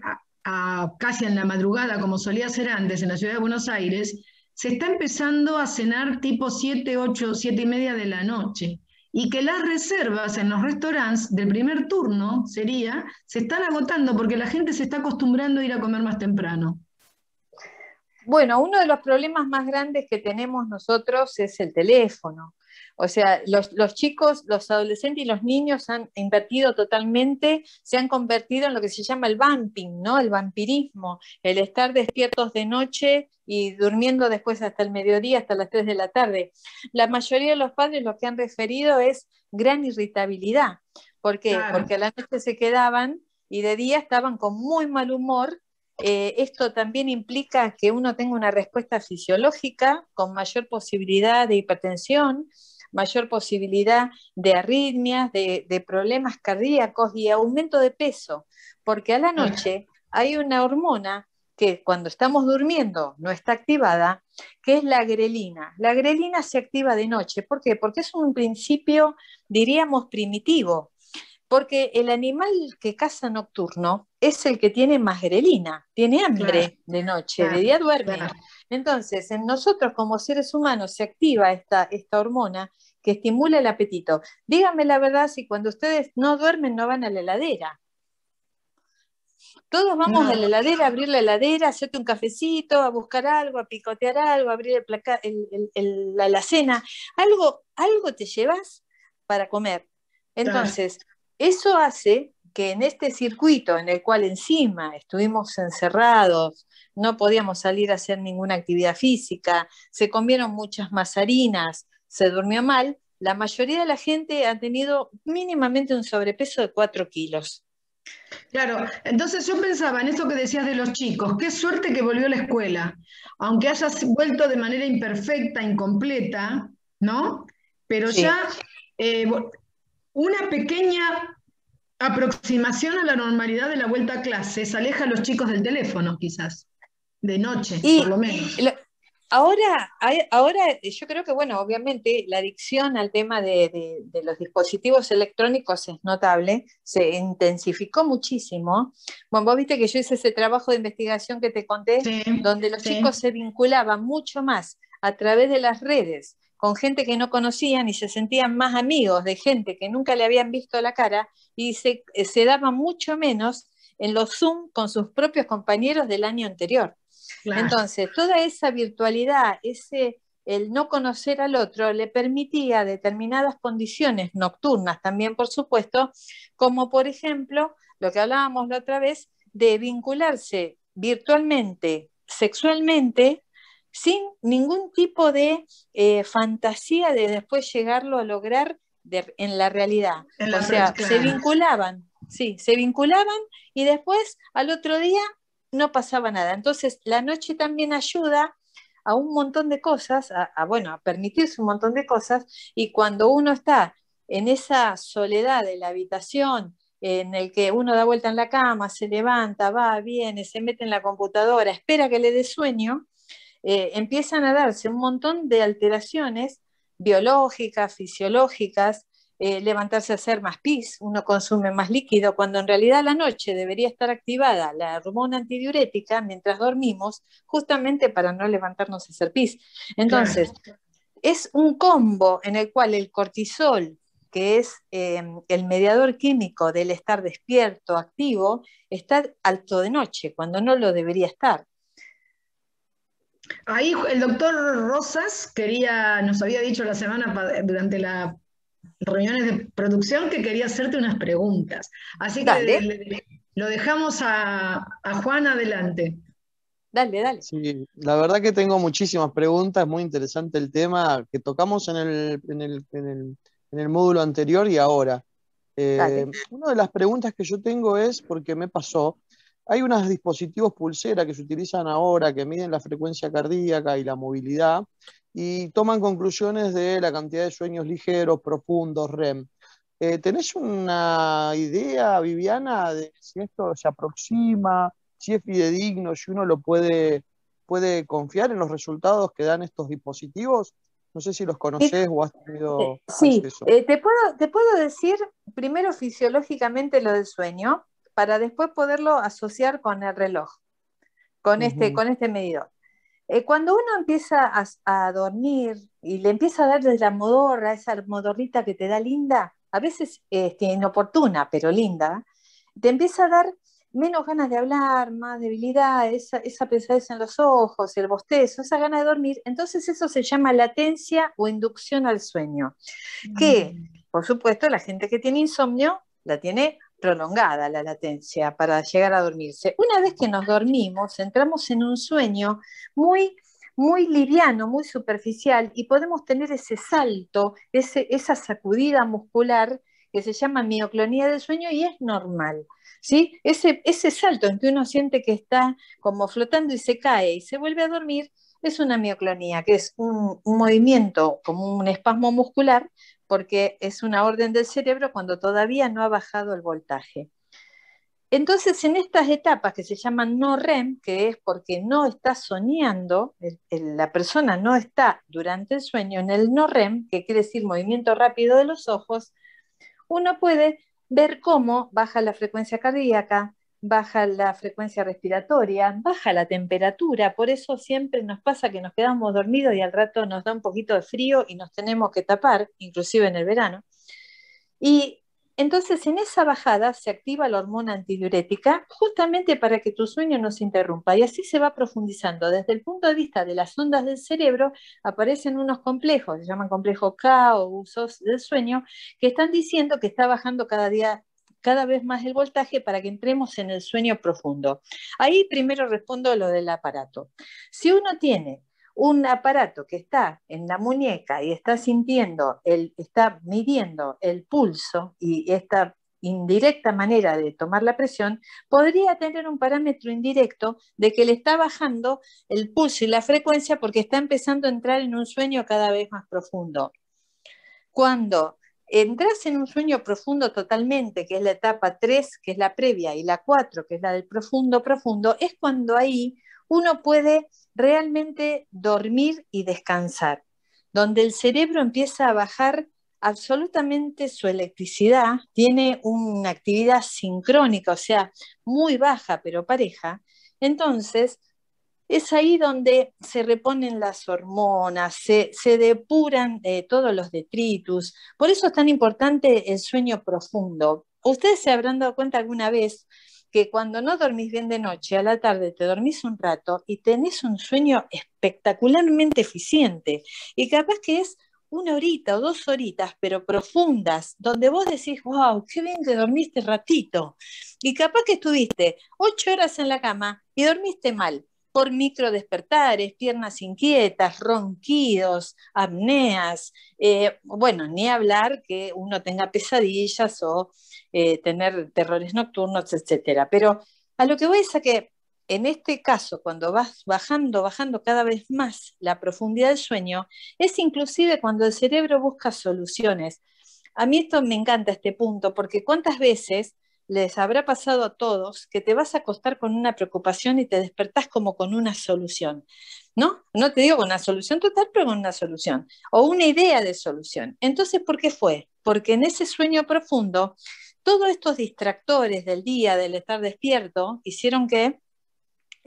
casi en la madrugada, como solía ser antes en la ciudad de Buenos Aires, se está empezando a cenar tipo 7, 8, 7 y media de la noche. Y que las reservas en los restaurantes del primer turno se están agotando porque la gente se está acostumbrando a ir a comer más temprano. Bueno, uno de los problemas más grandes que tenemos nosotros es el teléfono. O sea, los chicos, los adolescentes y los niños han invertido totalmente, se han convertido en lo que se llama el vamping, ¿no? El vampirismo, el estar despiertos de noche y durmiendo después hasta el mediodía, hasta las 3 de la tarde. La mayoría de los padres lo que han referido es gran irritabilidad. ¿Por qué? Claro. Porque a la noche se quedaban y de día estaban con muy mal humor. Esto también implica que uno tenga una respuesta fisiológica con mayor posibilidad de hipertensión, mayor posibilidad de arritmias, de problemas cardíacos y aumento de peso, porque a la noche hay una hormona que cuando estamos durmiendo no está activada, que es la grelina. La grelina se activa de noche. ¿Por qué? Porque es un principio, diríamos, primitivo. Porque el animal que caza nocturno es el que tiene más grelina, tiene hambre de noche, de día duerme. Entonces, en nosotros como seres humanos se activa esta hormona que estimula el apetito. Díganme la verdad si cuando ustedes no duermen no van a la heladera. Todos vamos a la heladera, a abrir la heladera, a hacerte un cafecito, a buscar algo, a picotear algo, a abrir la alacena. Algo te llevas para comer. Entonces, eso hace que en este circuito en el cual encima estuvimos encerrados, no podíamos salir a hacer ninguna actividad física, se comieron muchas más harinas, se durmió mal, la mayoría de la gente ha tenido mínimamente un sobrepeso de 4 kilos. Claro, entonces yo pensaba en esto que decías de los chicos, qué suerte que volvió a la escuela, aunque hayas vuelto de manera imperfecta, incompleta, ¿no? Pero ya Sí. eh, una pequeña aproximación a la normalidad de la vuelta a clases aleja a los chicos del teléfono, quizás, de noche, por Y lo menos. lo- ahora yo creo que, bueno, obviamente la adicción al tema de los dispositivos electrónicos es notable, se intensificó muchísimo. Bueno, vos viste que yo hice ese trabajo de investigación que te conté, Sí, donde los chicos sí, se vinculaban mucho más a través de las redes con gente que no conocían y se sentían más amigos de gente que nunca le habían visto la cara y se daban mucho menos en los Zoom con sus propios compañeros del año anterior. claro. Entonces, toda esa virtualidad, el no conocer al otro, le permitía determinadas condiciones nocturnas también, por supuesto, como por ejemplo lo que hablábamos la otra vez, de vincularse virtualmente, sexualmente, sin ningún tipo de fantasía de después llegarlo a lograr en la realidad. O sea, se Claro. vinculaban, sí, se vinculaban y después al otro día no pasaba nada. Entonces, la noche también ayuda a un montón de cosas, bueno, a permitirse un montón de cosas, y cuando uno está en esa soledad de la habitación, en el que uno da vuelta en la cama, se levanta, va, viene, se mete en la computadora, espera que le dé sueño, empiezan a darse un montón de alteraciones biológicas, fisiológicas, levantarse a hacer más pis, uno consume más líquido, cuando en realidad a la noche debería estar activada la hormona antidiurética mientras dormimos, justamente para no levantarnos a hacer pis. Claro. Entonces, es un combo en el cual el cortisol, que es el mediador químico del estar despierto, activo, está alto de noche, cuando no lo debería estar. Ahí el doctor Rosas nos había dicho la semana durante las reuniones de producción que quería hacerte unas preguntas. Así que Dale, lo dejamos a Juan adelante. dale, dale. Sí, la verdad que tengo muchísimas preguntas, muy interesante el tema que tocamos en el módulo anterior y ahora. Dale. Una de las preguntas que yo tengo es, porque me pasó, hay unos dispositivos pulsera que se utilizan ahora que miden la frecuencia cardíaca y la movilidad y toman conclusiones de la cantidad de sueños ligeros, profundos, REM. ¿Tenés una idea, Viviana, de si esto se aproxima, si es fidedigno, si uno puede confiar en los resultados que dan estos dispositivos? No sé si los conocés o has tenido Sí, acceso. te puedo decir primero fisiológicamente lo del sueño, para después poderlo asociar con el reloj, con este, Ujú. con este medidor. Cuando uno empieza a dormir y le empieza a dar de la modorra, esa modorrita que te da linda, a veces inoportuna, pero linda, te empieza a dar menos ganas de hablar, más debilidad, esa pesadez en los ojos, el bostezo, esa gana de dormir. Entonces eso se llama latencia o inducción al sueño, que por supuesto la gente que tiene insomnio la tiene prolongada la latencia para llegar a dormirse. Una vez que nos dormimos, entramos en un sueño muy, muy liviano, muy superficial y podemos tener ese salto, esa sacudida muscular que se llama mioclonía del sueño y es normal. ¿Sí? Ese salto en que uno siente que está como flotando y se cae y se vuelve a dormir es una mioclonía, que es un movimiento como un espasmo muscular porque es una orden del cerebro cuando todavía no ha bajado el voltaje. Entonces, en estas etapas que se llaman no REM, que es porque no está soñando, la persona no está durante el sueño en el no REM, que quiere decir movimiento rápido de los ojos, uno puede ver cómo baja la frecuencia cardíaca, baja la frecuencia respiratoria, baja la temperatura, por eso siempre nos pasa que nos quedamos dormidos y al rato nos da un poquito de frío y nos tenemos que tapar, inclusive en el verano. Y entonces en esa bajada se activa la hormona antidiurética justamente para que tu sueño no se interrumpa y así se va profundizando. Desde el punto de vista de las ondas del cerebro aparecen unos complejos, se llaman complejos K o usos del sueño, que están diciendo que está bajando cada día cada vez más el voltaje para que entremos en el sueño profundo. Ahí primero respondo a lo del aparato. Si uno tiene un aparato que está en la muñeca y está midiendo el pulso y está indirecta manera de tomar la presión, podría tener un parámetro indirecto de que le está bajando el pulso y la frecuencia porque está empezando a entrar en un sueño cada vez más profundo. Cuando entras en un sueño profundo totalmente, que es la etapa 3, que es la previa, y la 4, que es la del profundo profundo, es cuando ahí uno puede realmente dormir y descansar, donde el cerebro empieza a bajar absolutamente su electricidad, tiene una actividad sincrónica, o sea, muy baja pero pareja. Entonces es ahí donde se reponen las hormonas, se depuran todos los detritus. Por eso es tan importante el sueño profundo. Ustedes se habrán dado cuenta alguna vez que cuando no dormís bien de noche, a la tarde te dormís un rato y tenés un sueño espectacularmente eficiente. Y capaz que es 1 horita o 2 horitas, pero profundas, donde vos decís, wow, qué bien que dormiste ratito. Y capaz que estuviste 8 horas en la cama y dormiste mal por microdespertares, piernas inquietas, ronquidos, apneas, bueno, ni hablar que uno tenga pesadillas o tener terrores nocturnos, etcétera. Pero a lo que voy es a que en este caso, cuando vas bajando cada vez más la profundidad del sueño, es inclusive cuando el cerebro busca soluciones. A mí esto me encanta este punto, porque ¿cuántas veces les habrá pasado a todos que te vas a acostar con una preocupación y te despertás como con una solución? ¿No? No te digo con una solución total, pero con una solución, o una idea de solución. Entonces, ¿por qué fue? Porque en ese sueño profundo, todos estos distractores del día, del estar despierto, hicieron que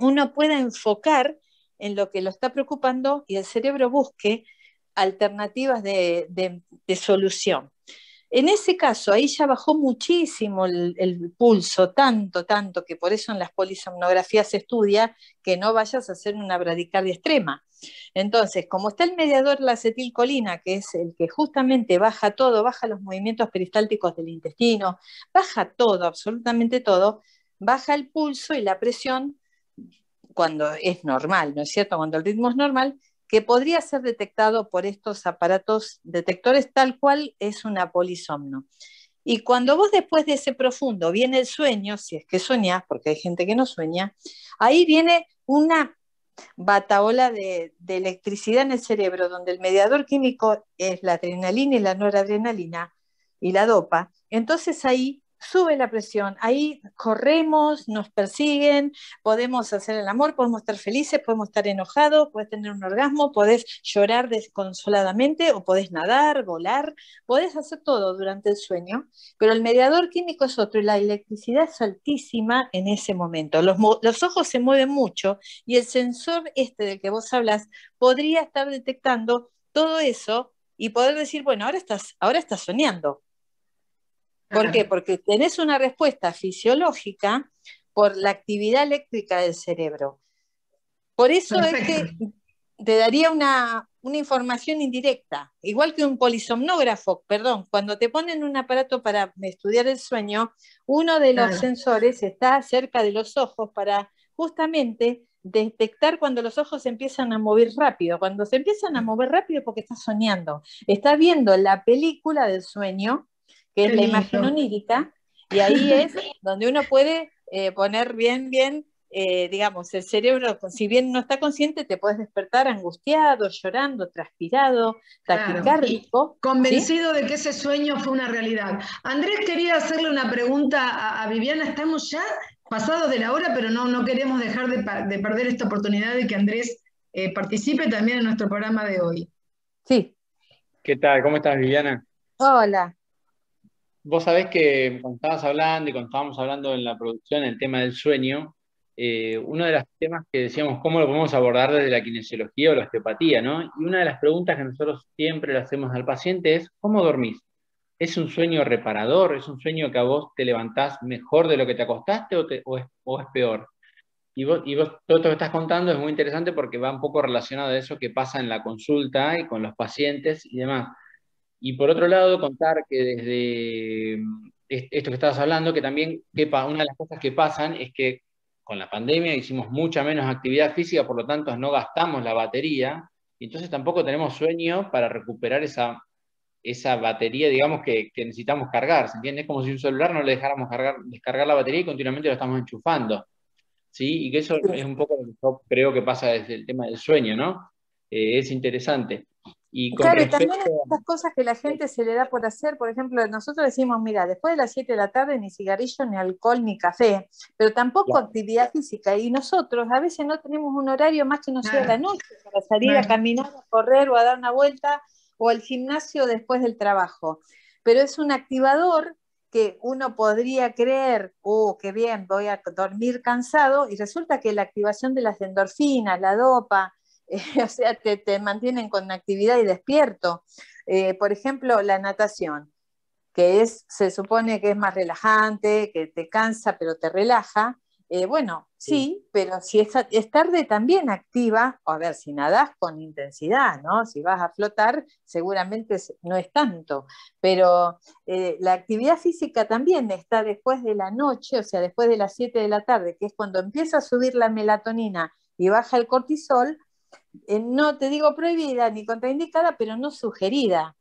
uno pueda enfocar en lo que lo está preocupando y el cerebro busque alternativas de solución. En ese caso, ahí ya bajó muchísimo el pulso, tanto, que por eso en las polisomnografías se estudia que no vayas a hacer una bradicardia extrema. Entonces, como está el mediador, la acetilcolina, que es el que justamente baja todo, baja los movimientos peristálticos del intestino, baja todo, absolutamente todo, baja el pulso y la presión cuando es normal, ¿no es cierto? Cuando el ritmo es normal, que podría ser detectado por estos aparatos detectores tal cual es una polisomno. Y cuando vos después de ese profundo viene el sueño, si es que soñás, porque hay gente que no sueña, ahí viene una bataola de electricidad en el cerebro, donde el mediador químico es la adrenalina y la noradrenalina y la dopa. Entonces ahí sube la presión, ahí corremos, nos persiguen, podemos hacer el amor, podemos estar felices, podemos estar enojados, podés tener un orgasmo, podés llorar desconsoladamente o podés nadar, volar, podés hacer todo durante el sueño, pero el mediador químico es otro y la electricidad es altísima en ese momento. Los ojos se mueven mucho y el sensor este del que vos hablas podría estar detectando todo eso y poder decir, bueno, ahora estás soñando. ¿Por qué? Porque tenés una respuesta fisiológica por la actividad eléctrica del cerebro. Por eso es que te daría una información indirecta, igual que un polisomnógrafo, perdón, cuando te ponen un aparato para estudiar el sueño, uno de los sensores está cerca de los ojos para justamente detectar cuando los ojos se empiezan a mover rápido. Cuando se empiezan a mover rápido es porque estás soñando, estás viendo la película del sueño, que es la imagen onírica, y ahí es donde uno puede poner bien, digamos, el cerebro, si bien no está consciente, te puedes despertar angustiado, llorando, transpirado, taquicárdico. Y convencido de que ese sueño fue una realidad. Andrés quería hacerle una pregunta a Viviana, estamos ya pasados de la hora, pero no queremos dejar de perder esta oportunidad de que Andrés participe también en nuestro programa de hoy. Sí. ¿Qué tal? ¿Cómo estás, Viviana? Hola. Vos sabés que cuando estabas hablando y cuando estábamos hablando en la producción, el tema del sueño, uno de los temas que decíamos, ¿cómo lo podemos abordar desde la kinesiología o la osteopatía, ¿no? Y una de las preguntas que nosotros siempre le hacemos al paciente es, ¿cómo dormís? ¿Es un sueño reparador? ¿Es un sueño que a vos te levantás mejor de lo que te acostaste o es peor? Y vos todo esto que estás contando es muy interesante porque va un poco relacionado a eso que pasa en la consulta y con los pacientes y demás. Y por otro lado, contar que desde esto que estabas hablando, que también una de las cosas que pasan es que con la pandemia hicimos mucha menos actividad física, por lo tanto no gastamos la batería, y entonces tampoco tenemos sueño para recuperar esa esa batería, digamos, que necesitamos cargar, ¿se entiende? Es como si un celular no le dejáramos descargar la batería y continuamente lo estamos enchufando, ¿sí? Y que eso es un poco lo que yo creo que pasa desde el tema del sueño, ¿no? Es interesante. Y con Claro, y también respecto estas cosas que la gente se le da por hacer, por ejemplo, nosotros decimos, mira, después de las 7 de la tarde ni cigarrillo, ni alcohol, ni café, pero tampoco Claro. actividad física. Y nosotros a veces no tenemos un horario más que no sea la Claro, noche para salir a claro. caminar, a correr o a dar una vuelta o al gimnasio después del trabajo. Pero es un activador que uno podría creer, oh, qué bien, voy a dormir cansado, y resulta que la activación de las endorfinas, la dopa, o sea, te mantienen con actividad y despierto. Por ejemplo, la natación, que se supone que es más relajante, que te cansa, pero te relaja. Bueno, Sí. sí, pero si es tarde también activa, a ver, si nadás con intensidad, ¿no? Si vas a flotar, seguramente no es tanto, pero la actividad física también está después de la noche, o sea, después de las 7 de la tarde, que es cuando empieza a subir la melatonina y baja el cortisol, no te digo prohibida ni contraindicada, pero no sugerida.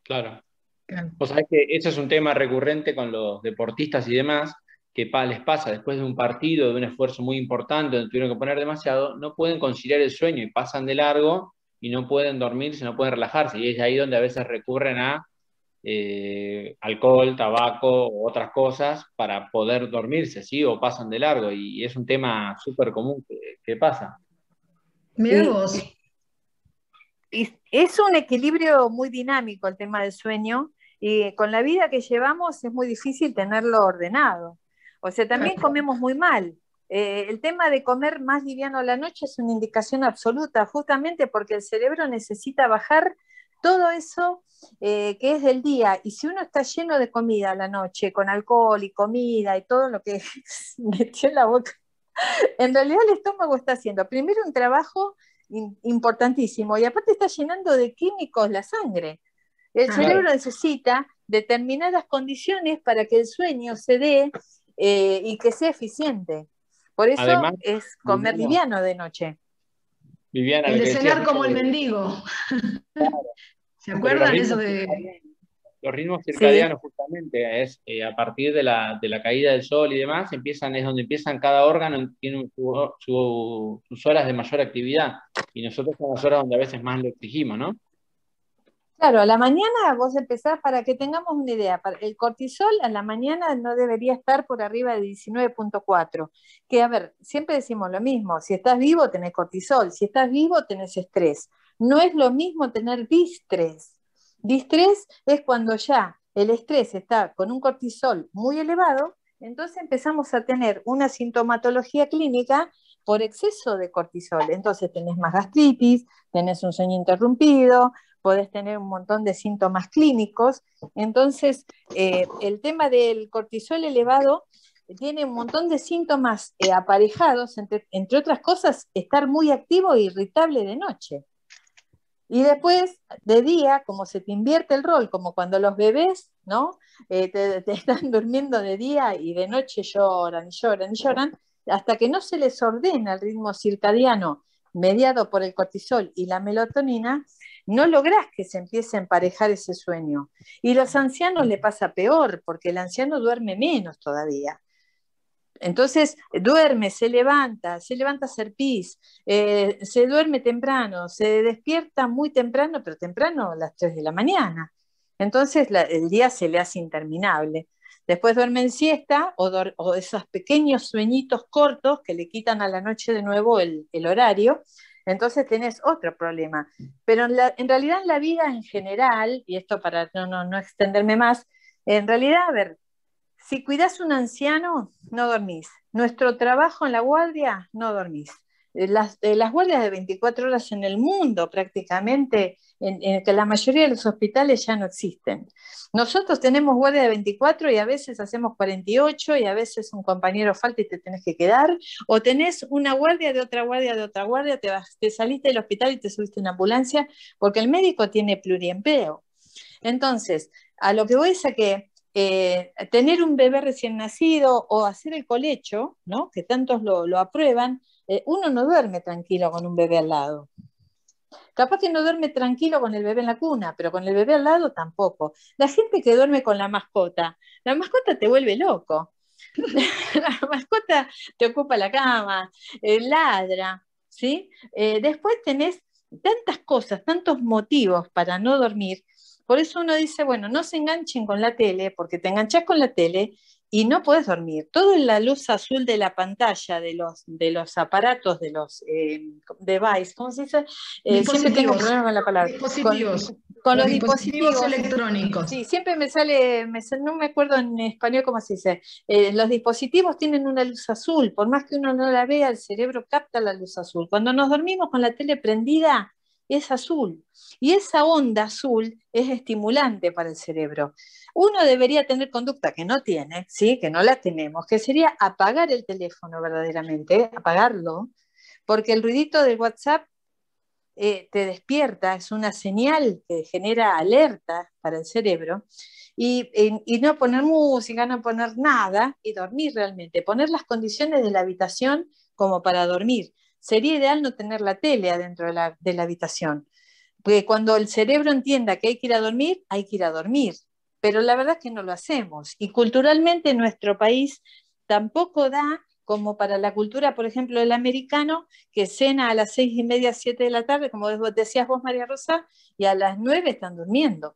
Claro. Claro. Vos sabés que eso es un tema recurrente con los deportistas y demás, que les pasa después de un partido, de un esfuerzo muy importante, donde tuvieron que poner demasiado, no pueden conciliar el sueño y pasan de largo y no pueden dormirse, no pueden relajarse. Y es ahí donde a veces recurren a alcohol, tabaco u otras cosas para poder dormirse, ¿sí? O pasan de largo. Y es un tema súper común que pasa. Mirá Y, vos. y es un equilibrio muy dinámico el tema del sueño, y con la vida que llevamos es muy difícil tenerlo ordenado. O sea, también comemos muy mal. El tema de comer más liviano a la noche es una indicación absoluta, justamente porque el cerebro necesita bajar todo eso que es del día. Y si uno está lleno de comida a la noche, con alcohol y comida y todo lo que metió en la boca, en realidad el estómago está haciendo primero un trabajo importantísimo, y aparte está llenando de químicos la sangre. El Claro. cerebro necesita determinadas condiciones para que el sueño se dé y que sea eficiente. Por eso Además, es comer Viviana, liviano de noche. Viviana, El lo de que decías cenar esto como el de, mendigo. ¿Se sobre los acuerdan eso ritmos de... circadianos. Los ritmos Sí, circadianos justamente es a partir de la caída del sol y demás, es donde empiezan cada órgano, tiene sus horas de mayor actividad, y nosotros son las horas donde a veces más lo exigimos, ¿no? claro, a la mañana vos empezás, para que tengamos una idea, el cortisol a la mañana no debería estar por arriba de 19,4, que a ver, siempre decimos lo mismo, si estás vivo tenés cortisol, si estás vivo tenés estrés. No es lo mismo tener distrés. Distrés es cuando ya el estrés está con un cortisol muy elevado, entonces empezamos a tener una sintomatología clínica por exceso de cortisol. Entonces tenés más gastritis, tenés un sueño interrumpido, podés tener un montón de síntomas clínicos. Entonces, el tema del cortisol elevado tiene un montón de síntomas aparejados, entre otras cosas, estar muy activo e irritable de noche. Y después, de día, como se te invierte el rol, como cuando los bebés, ¿no? Te están durmiendo de día y de noche lloran, lloran, lloran, hasta que no se les ordena el ritmo circadiano mediado por el cortisol y la melatonina, no lográs que se empiece a emparejar ese sueño. Y a los ancianos le pasa peor, porque el anciano duerme menos todavía. Entonces duerme, se levanta a hacer pis, se duerme temprano, se despierta muy temprano, pero temprano a las 3 de la mañana. Entonces el día se le hace interminable. Después duerme en siesta o esos pequeños sueñitos cortos que le quitan a la noche de nuevo el horario. Entonces tenés otro problema. Pero en realidad en la vida en general, y esto para no extenderme más, en realidad, a ver, si cuidás un anciano, no dormís. Nuestro trabajo en la guardia, no dormís. Las guardias de 24 horas en el mundo prácticamente, en que la mayoría de los hospitales ya no existen. Nosotros tenemos guardia de 24 y a veces hacemos 48 y a veces un compañero falta y te tenés que quedar, o tenés una guardia de otra guardia de otra guardia, te saliste del hospital y te subiste a una ambulancia, porque el médico tiene pluriempleo. Entonces, a lo que voy es a que tener un bebé recién nacido o hacer el colecho, ¿no? Que tantos lo aprueban, uno no duerme tranquilo con un bebé al lado. Capaz que no duerme tranquilo con el bebé en la cuna, pero con el bebé al lado tampoco. La gente que duerme con la mascota te vuelve loco. La mascota te ocupa la cama, ladra, ¿sí? Después tenés tantas cosas, tantos motivos para no dormir. Por eso uno dice, bueno, no se enganchen con la tele, porque te enganchás con la tele y no puedes dormir. Toda la luz azul de la pantalla, de los aparatos, de los device, ¿cómo se dice? Siempre tengo Dispositivos, problemas con la palabra. dispositivos, Con los los dispositivos dispositivos. electrónicos. Sí, siempre me sale, no me acuerdo en español cómo se dice. Los dispositivos tienen una luz azul, por más que uno no la vea, el cerebro capta la luz azul. Cuando nos dormimos con la tele prendida, es azul. Y esa onda azul es estimulante para el cerebro. Uno debería tener conducta que no tiene, ¿sí? Que no la tenemos, que sería apagar el teléfono verdaderamente, apagarlo, porque el ruidito del WhatsApp te despierta, es una señal que genera alerta para el cerebro, y no poner música, no poner nada, y dormir realmente, poner las condiciones de la habitación como para dormir. Sería ideal no tener la tele adentro de la habitación, porque cuando el cerebro entienda que hay que ir a dormir, hay que ir a dormir, pero la verdad es que no lo hacemos, y culturalmente nuestro país tampoco da como para la cultura, por ejemplo, del americano, que cena a las 6:30, 7 de la tarde, como decías vos, María Rosa, y a las 9 están durmiendo.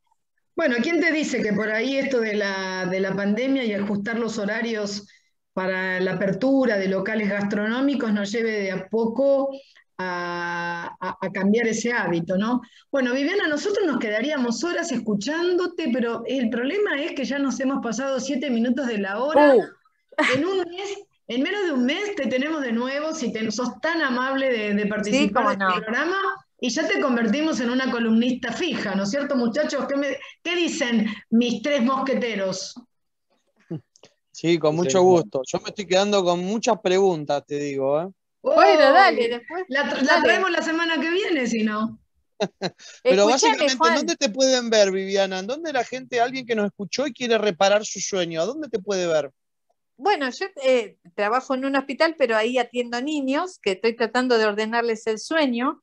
Bueno, ¿quién te dice que por ahí esto de la pandemia y ajustar los horarios para la apertura de locales gastronómicos nos lleve de a poco a cambiar ese hábito, ¿no? Bueno, Viviana, nosotros nos quedaríamos horas escuchándote, pero el problema es que ya nos hemos pasado 7 minutos de la hora. Uh, En un mes, en menos de un mes te tenemos de nuevo, si sos tan amable de sí, participar de cómo este no. programa, y ya te convertimos en una columnista fija, ¿no es cierto, muchachos? ¿Qué dicen mis tres mosqueteros? Sí, con Sí, mucho gusto. Yo me estoy quedando con muchas preguntas, te digo, ¿eh? Bueno, dale, ¡Uy! después, La dale. traemos la semana que viene, si no. Pero Escúchame, básicamente, ¿en Juan. dónde te pueden ver, Viviana? ¿En dónde la gente, alguien que nos escuchó y quiere reparar su sueño, ¿a dónde te puede ver? Bueno, yo trabajo en un hospital, pero ahí atiendo niños, que estoy tratando de ordenarles el sueño.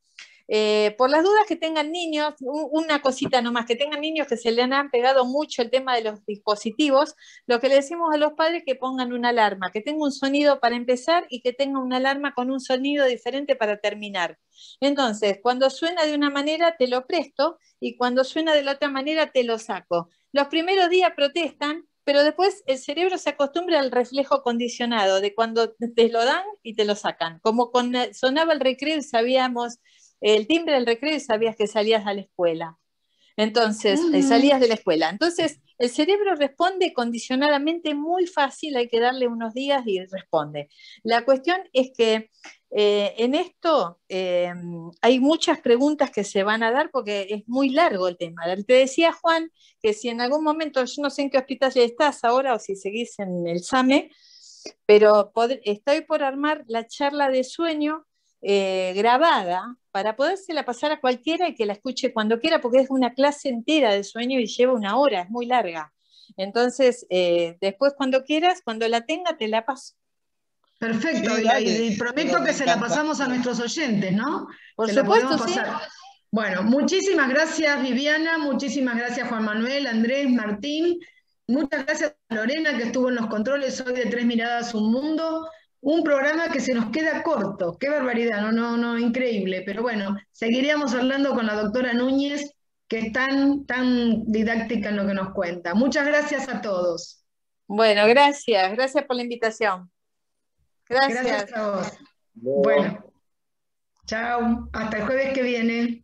Por las dudas que tengan niños, una cosita nomás, que tengan niños que se les han pegado mucho el tema de los dispositivos, lo que le decimos a los padres que pongan una alarma, que tenga un sonido para empezar y que tenga una alarma con un sonido diferente para terminar. Entonces, cuando suena de una manera, te lo presto, y cuando suena de la otra manera, te lo saco. Los primeros días protestan, pero después el cerebro se acostumbra al reflejo condicionado de cuando te lo dan y te lo sacan. Como sonaba el recreo y sabíamos el timbre del recreo y sabías que salías a la escuela. Entonces, Ujú. salías de la escuela. Entonces, el cerebro responde condicionadamente muy fácil, hay que darle unos días y responde. La cuestión es que en esto hay muchas preguntas que se van a dar porque es muy largo el tema. Te decía, Juan, que si en algún momento, yo no sé en qué hospital estás ahora o si seguís en el SAME, pero estoy por armar la charla de sueño grabada para podérsela pasar a cualquiera y que la escuche cuando quiera, porque es una clase entera de sueño y lleva 1 hora, es muy larga. Entonces, después cuando quieras, cuando la tenga, te la paso. Perfecto, Sí, y, dale, y pero prometo me que se la encantaría. pasamos a nuestros oyentes, ¿no? Por Se la podemos supuesto, sí. pasar. Bueno, muchísimas gracias Viviana, muchísimas gracias Juan Manuel, Andrés, Martín, muchas gracias a Lorena que estuvo en los controles hoy de Tres Miradas, un Mundo, un programa que se nos queda corto, qué barbaridad, no, increíble, pero bueno, seguiríamos hablando con la doctora Núñez, que es tan didáctica en lo que nos cuenta. Muchas gracias a todos. Bueno, gracias por la invitación. Gracias Gracias. a vos. luego. Bueno, chao, hasta el jueves que viene.